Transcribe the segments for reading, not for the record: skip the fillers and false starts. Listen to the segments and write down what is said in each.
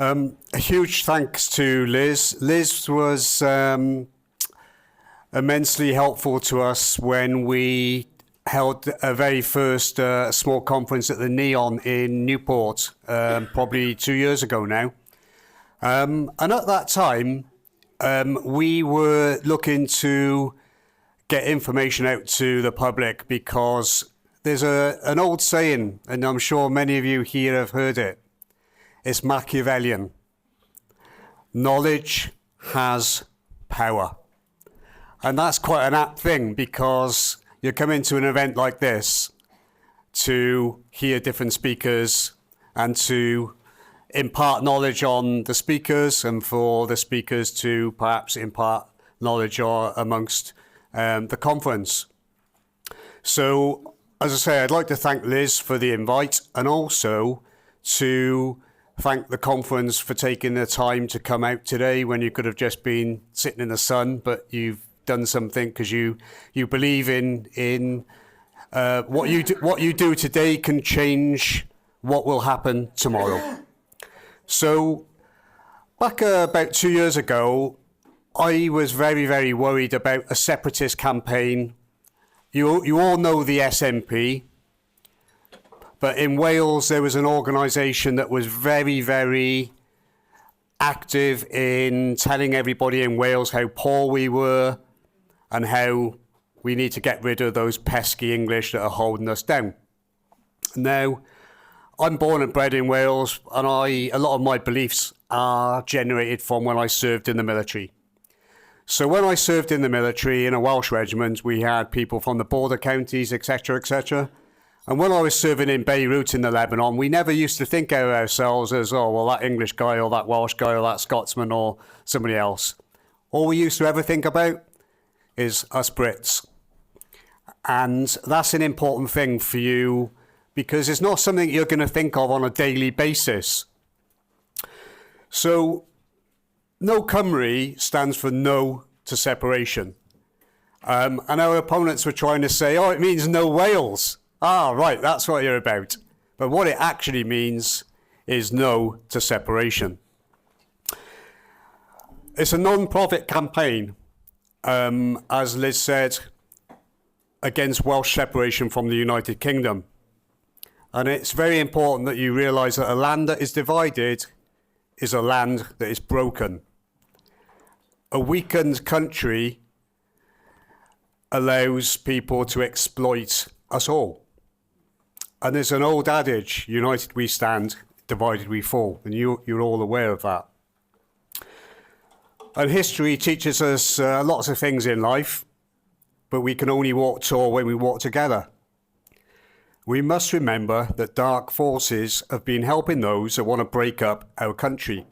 A huge thanks to Liz. Liz was immensely helpful to us when we held a very first small conference at the Neon in Newport, probably 2 years ago now. And at that time, we were looking to get information out to the public because there's an old saying, and I'm sure many of you here have heard it. It's Machiavellian. Knowledge has power. And that's quite an apt thing because you come into an event like this to hear different speakers and to impart knowledge on the speakers and for the speakers to perhaps impart knowledge amongst the conference. So, as I say, I'd like to thank Liz for the invite and also to thank the conference for taking the time to come out today when you could have just been sitting in the sun, but you've done something because you believe in what you do today can change what will happen tomorrow. So back about 2 years ago, I was very, very worried about a separatist campaign. You all know the SNP. But in Wales, there was an organisation that was very, very active in telling everybody in Wales how poor we were and how we need to get rid of those pesky English that are holding us down. Now, I'm born and bred in Wales, and a lot of my beliefs are generated from when I served in the military. So when I served in the military in a Welsh regiment, we had people from the border counties, etc., etc. And when I was serving in Beirut in the Lebanon, we never used to think of ourselves as, oh, well, that English guy or that Welsh guy or that Scotsman or somebody else. All we used to ever think about is us Brits. And that's an important thing for you because it's not something you're going to think of on a daily basis. So, No Cymru stands for no to separation. And our opponents were trying to say, oh, it means no Wales. Ah, right, that's what you're about. But what it actually means is no to separation. It's a non-profit campaign, as Liz said, against Welsh separation from the United Kingdom. And it's very important that you realise that a land that is divided is a land that is broken. A weakened country allows people to exploit us all. And there's an old adage, united we stand, divided we fall. And you're all aware of that. And history teaches us lots of things in life, but we can only walk tall when we walk together. We must remember that dark forces have been helping those that want to break up our country,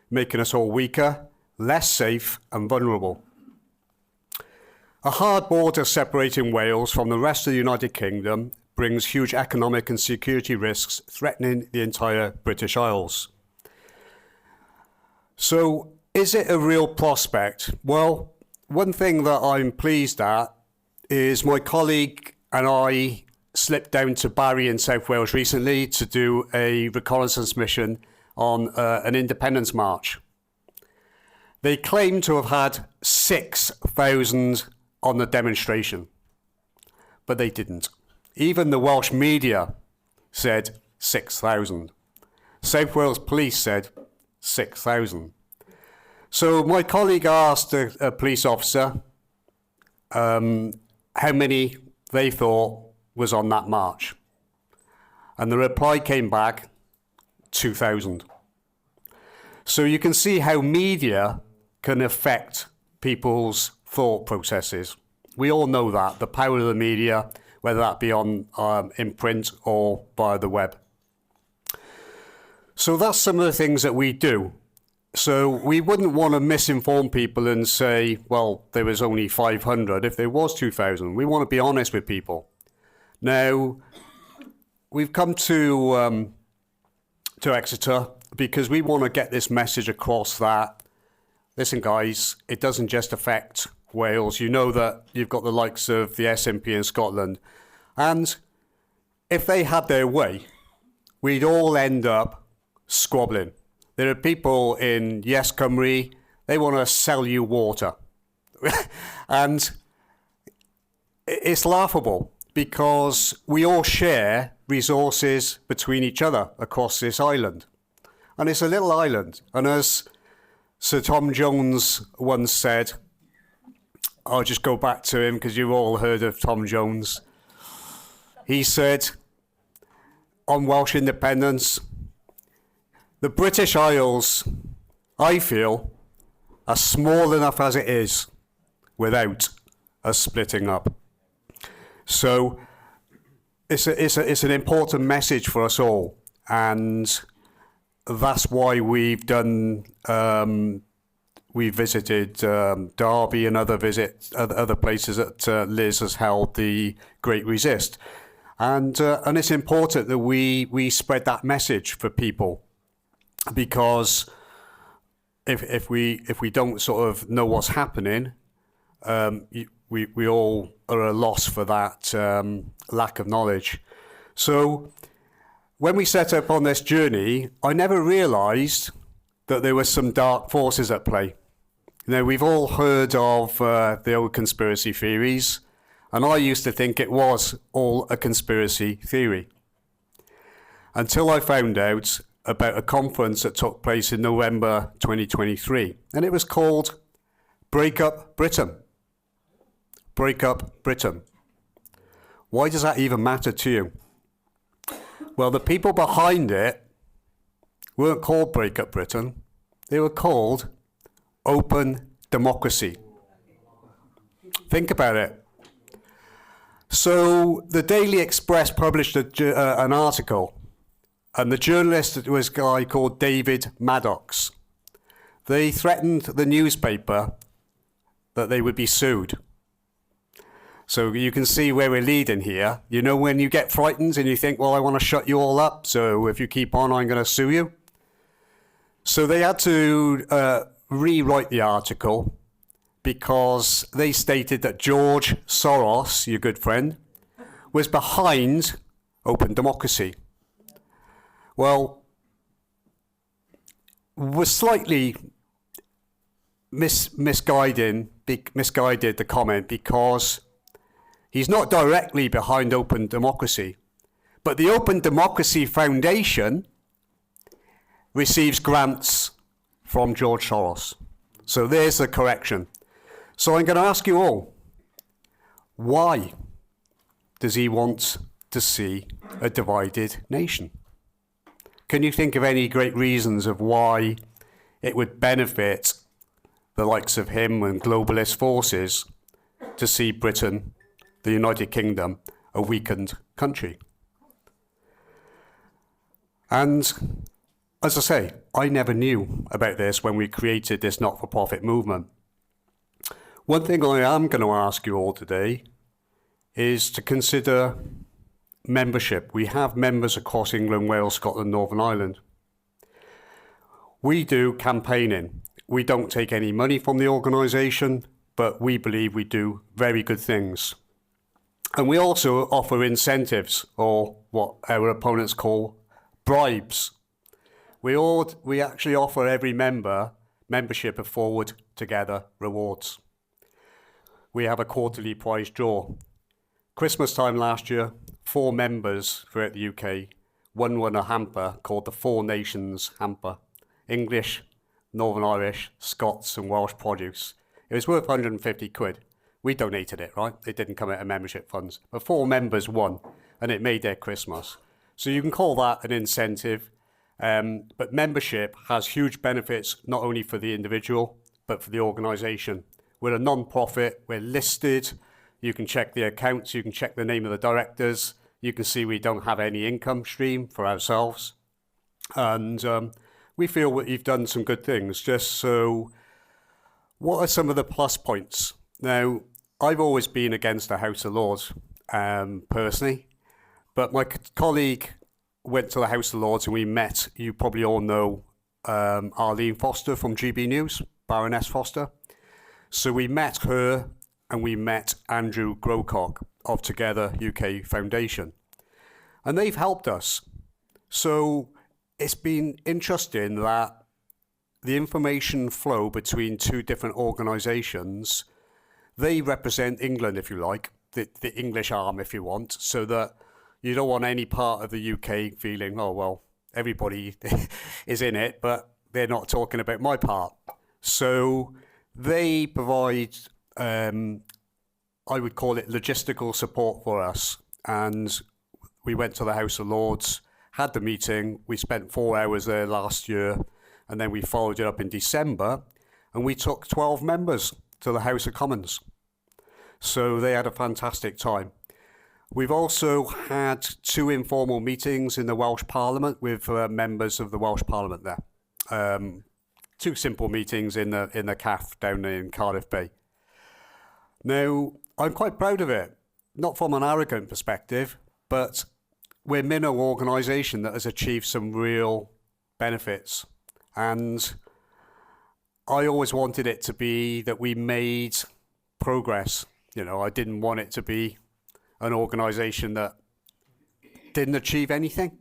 making us all weaker, less safe and vulnerable. A hard border separating Wales from the rest of the United Kingdom brings huge economic and security risks threatening the entire British Isles. So, is it a real prospect? Well, one thing that I'm pleased at is my colleague and I slipped down to Barry in South Wales recently to do a reconnaissance mission on an independence march. They claim to have had 6,000 on the demonstration, but they didn't. Even the Welsh media said 6,000. South Wales Police said 6,000. So my colleague asked a police officer how many they thought was on that march. And the reply came back, 2,000. So you can see how media can affect people's thought processes. We all know that, the power of the media, whether that be on in print or via the web. So that's some of the things that we do. So we wouldn't want to misinform people and say, well, there was only 500 if there was 2,000. We want to be honest with people. Now, we've come to Exeter because we want to get this message across that, listen guys, it doesn't just affect Wales. You know that you've got the likes of the SNP in Scotland. And if they had their way, we'd all end up squabbling. There are people in Yes Cymru, they want to sell you water. And it's laughable because we all share resources between each other across this island. And it's a little island. And as Sir Tom Jones once said, I'll just go back to him because you've all heard of Tom Jones. He said on Welsh independence, the British Isles, I feel, are small enough as it is without us splitting up. So it's an important message for us all, and that's why we've done. We visited Derby and other places that Liz has held the Great Resist, and it's important that we spread that message for people, because if we don't sort of know what's happening, we all are at a loss for that lack of knowledge. So when we set up on this journey, I never realised that there were some dark forces at play. You know, we've all heard of the old conspiracy theories, and I used to think it was all a conspiracy theory, until I found out about a conference that took place in November 2023, and it was called Break Up Britain. Break Up Britain. Why does that even matter to you? Well, the people behind it weren't called Break Up Britain. They were called Open Democracy. Think about it. So the Daily Express published an article, and the journalist was a guy called David Maddox. They threatened the newspaper that they would be sued. So you can see where we're leading here. You know, when you get frightened and you think, well, I want to shut you all up, so if you keep on, I'm going to sue you. So they had to rewrite the article because they stated that George Soros, your good friend, was behind Open Democracy. Well, was slightly misguided the comment, because he's not directly behind Open Democracy, but the Open Democracy Foundation receives grants from George Soros. So there's the correction. So I'm going to ask you all, why does he want to see a divided nation? Can you think of any great reasons of why it would benefit the likes of him and globalist forces to see Britain, the United Kingdom, a weakened country? And as I say, I never knew about this when we created this not-for-profit movement. One thing I am going to ask you all today is to consider membership. We have members across England, Wales, Scotland, Northern Ireland. We do campaigning. We don't take any money from the organisation, but we believe we do very good things. And we also offer incentives, or what our opponents call bribes. We actually offer every membership of Forward Together rewards. We have a quarterly prize draw. Christmas time last year, 4 members throughout the UK won a hamper called the Four Nations hamper. English, Northern Irish, Scots and Welsh produce. It was worth 150 quid. We donated it, right? It didn't come out of membership funds. But 4 members won, and it made their Christmas. So you can call that an incentive. But membership has huge benefits, not only for the individual, but for the organisation. We're a non-profit, we're listed, you can check the accounts, you can check the name of the directors, you can see we don't have any income stream for ourselves. And we feel that you've done some good things. Just so, what are some of the plus points? Now, I've always been against the House of Lords, personally, but my colleague went to the House of Lords and we met, you probably all know Arlene Foster from GB News, Baroness Foster. So we met her and we met Andrew Grocott of Together UK Foundation. And they've helped us. So it's been interesting that the information flow between two different organisations, they represent England, if you like, the English arm, if you want, so that you don't want any part of the UK feeling, oh, well, everybody is in it, but they're not talking about my part. So they provide, I would call it logistical support for us. And we went to the House of Lords, had the meeting. We spent 4 hours there last year, and then we followed it up in December, and we took 12 members to the House of Commons. So they had a fantastic time. We've also had 2 informal meetings in the Welsh Parliament with members of the Welsh Parliament there. 2 simple meetings in the CAF down in Cardiff Bay. Now, I'm quite proud of it, not from an arrogant perspective, but we're a minnow organisation that has achieved some real benefits. And I always wanted it to be that we made progress. You know, I didn't want it to be an organisation that didn't achieve anything.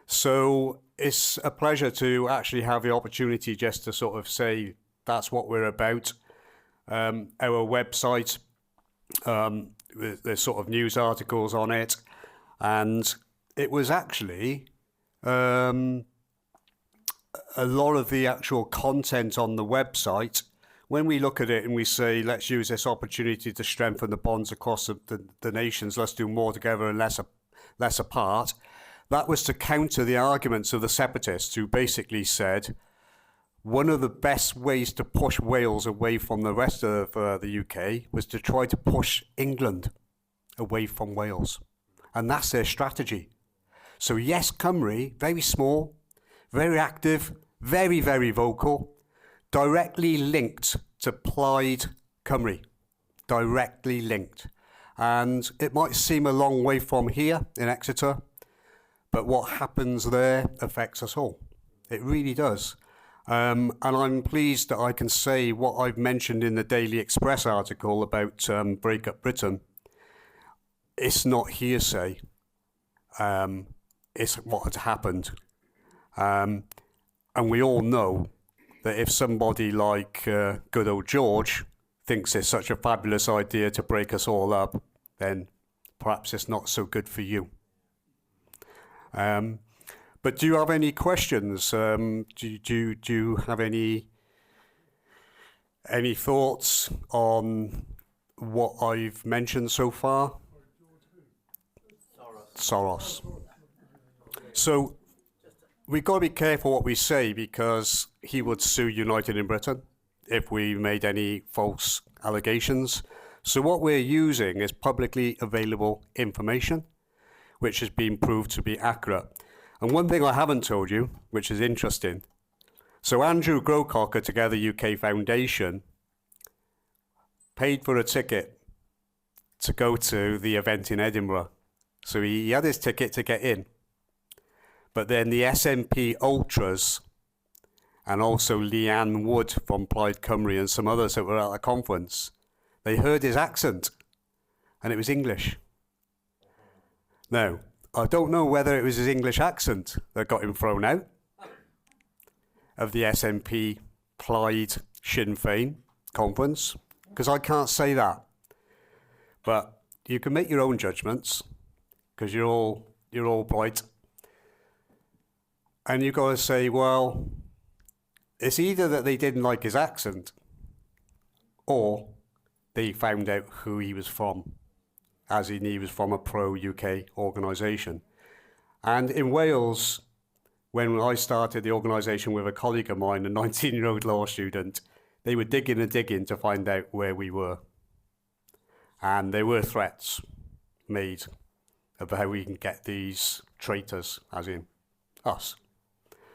So it's a pleasure to actually have the opportunity just to sort of say that's what we're about. Our website, there's sort of news articles on it, and it was actually a lot of the actual content on the website. When we look at it and we say, let's use this opportunity to strengthen the bonds across the nations, let's do more together and less apart, that was to counter the arguments of the separatists who basically said one of the best ways to push Wales away from the rest of the UK was to try to push England away from Wales. And that's their strategy. So yes, Cymru, very small, very active, very, very vocal, directly linked to Plaid Cymru, directly linked. And it might seem a long way from here in Exeter, but what happens there affects us all. It really does. And I'm pleased that I can say what I've mentioned in the Daily Express article about Break Up Britain. It's not hearsay. It's what had happened. And we all know that if somebody like good old George thinks it's such a fabulous idea to break us all up, then perhaps it's not so good for you. But do you have any questions? Do you have any thoughts on what I've mentioned so far? Soros. So we've got to be careful what we say, because he would sue United in Britain if we made any false allegations. So what we're using is publicly available information, which has been proved to be accurate. And one thing I haven't told you, which is interesting. So Andrew Grocott at Together UK Foundation paid for a ticket to go to the event in Edinburgh. So he had his ticket to get in. But then the SNP Ultras and also Leanne Wood from Plaid Cymru and some others that were at the conference, they heard his accent and it was English. Now, I don't know whether it was his English accent that got him thrown out of the SNP Plaid Sinn Féin conference, because I can't say that. But you can make your own judgments, because you're all bright. And you've got to say, well, it's either that they didn't like his accent or they found out who he was from, as in he was from a pro-UK organisation. And in Wales, when I started the organisation with a colleague of mine, a 19-year-old law student, they were digging and digging to find out where we were. And there were threats made of how we can get these traitors, as in us.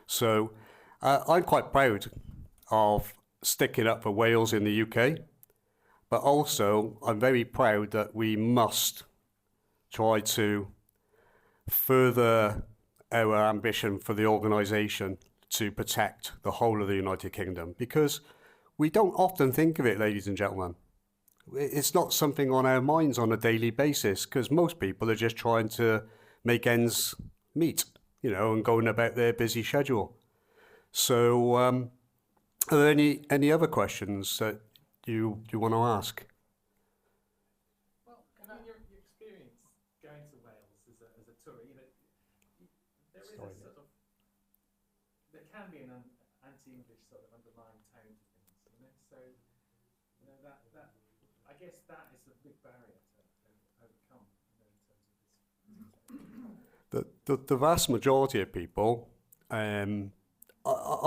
So I'm quite proud of sticking up for Wales in the UK, but also I'm very proud that we must try to further our ambition for the organisation to protect the whole of the United Kingdom, because we don't often think of it, ladies and gentlemen. It's not something on our minds on a daily basis, because most people are just trying to make ends meet, and going about their busy schedule. So Are there any other questions that you want to ask? Well, I mean, your experience going to Wales as a tourist, there is a sort of, there can be an anti-English sort of underlying tone to things, so, that I guess that is a big barrier to overcome, in terms of this. The vast majority of people, I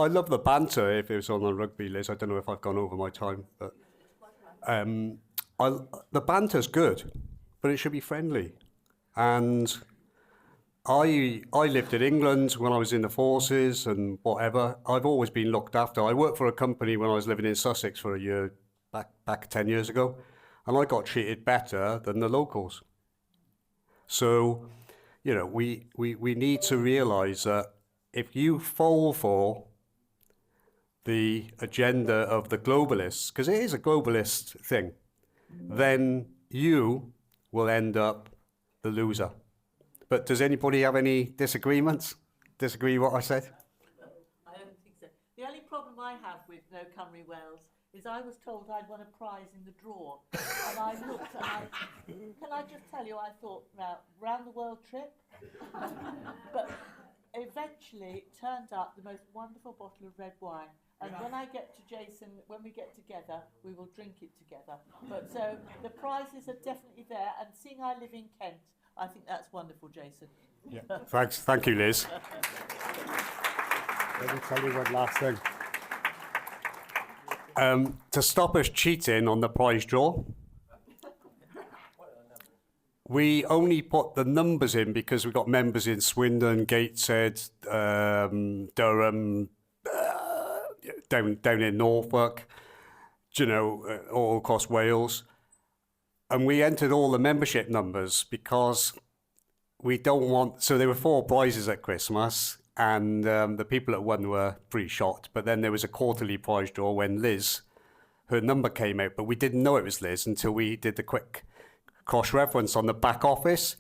love the banter if it was on the rugby, Liz. I don't know if I've gone over my time, but the banter's good, but it should be friendly. And I lived in England when I was in the forces and whatever. I've always been looked after. I worked for a company when I was living in Sussex for a year, back 10 years ago, and I got treated better than the locals. So, we need to realise that if you fall for the agenda of the globalists, because it is a globalist thing, then you will end up the loser. But does anybody have any disagreements? Disagree with what I said? I don't think so. The only problem I have with No Cymru Wales is I was told I'd won a prize in the draw. And I looked and can I just tell you, I thought, round the world trip? But eventually it turned up the most wonderful bottle of red wine. And when I get to Jason, when we get together, we will drink it together. But so the prizes are definitely there. And seeing I live in Kent, I think that's wonderful, Jason. Yeah. Thanks. Thank you, Liz. Let me tell you one last thing. To stop us cheating on the prize draw, we only put the numbers in because we've got members in Swindon, Gateshead, Durham, down in Norfolk, all across Wales. And we entered all the membership numbers because we don't want... So there were 4 prizes at Christmas, and the people that won were pretty shocked. But then there was a quarterly prize draw when Liz, her number came out, but we didn't know it was Liz until we did the quick cross-reference on the back office,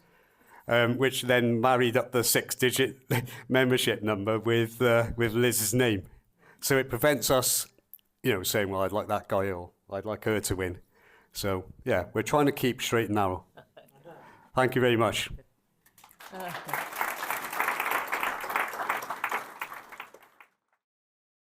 which then married up the 6-digit membership number with Liz's name. So it prevents us, saying, well, I'd like that guy or I'd like her to win. So, yeah, we're trying to keep straight and narrow. Thank you very much.